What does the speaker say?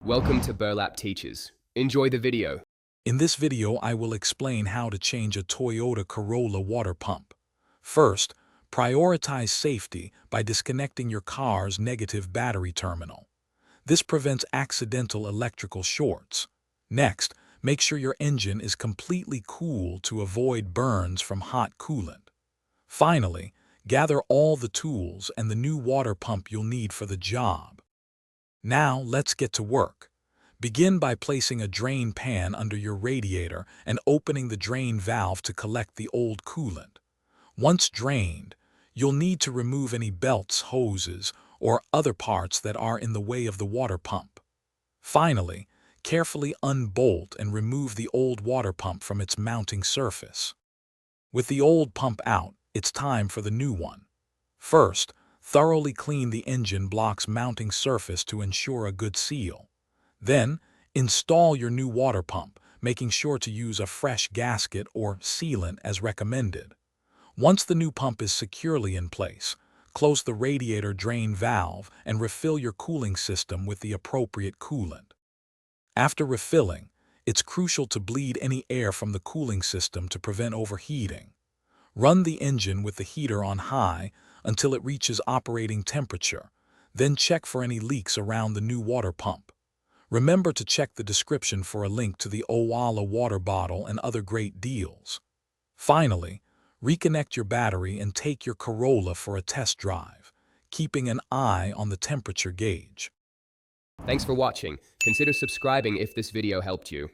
Welcome to Burlap Teachers. Enjoy the video. In this video, I will explain how to change a Toyota Corolla water pump. First, prioritize safety by disconnecting your car's negative battery terminal. This prevents accidental electrical shorts. Next, make sure your engine is completely cool to avoid burns from hot coolant. Finally, gather all the tools and the new water pump you'll need for the job. Now, let's get to work. Begin by placing a drain pan under your radiator and opening the drain valve to collect the old coolant. Once drained, you'll need to remove any belts, hoses, or other parts that are in the way of the water pump. Finally, carefully unbolt and remove the old water pump from its mounting surface. With the old pump out, it's time for the new one. First, thoroughly clean the engine block's mounting surface to ensure a good seal. Then, install your new water pump, making sure to use a fresh gasket or sealant as recommended. Once the new pump is securely in place, close the radiator drain valve and refill your cooling system with the appropriate coolant. After refilling, it's crucial to bleed any air from the cooling system to prevent overheating. Run the engine with the heater on high until it reaches operating temperature, then check for any leaks around the new water pump. Remember to check the description for a link to the Owala water bottle and other great deals. Finally, reconnect your battery and take your Corolla for a test drive, keeping an eye on the temperature gauge. Thanks for watching. Consider subscribing if this video helped you.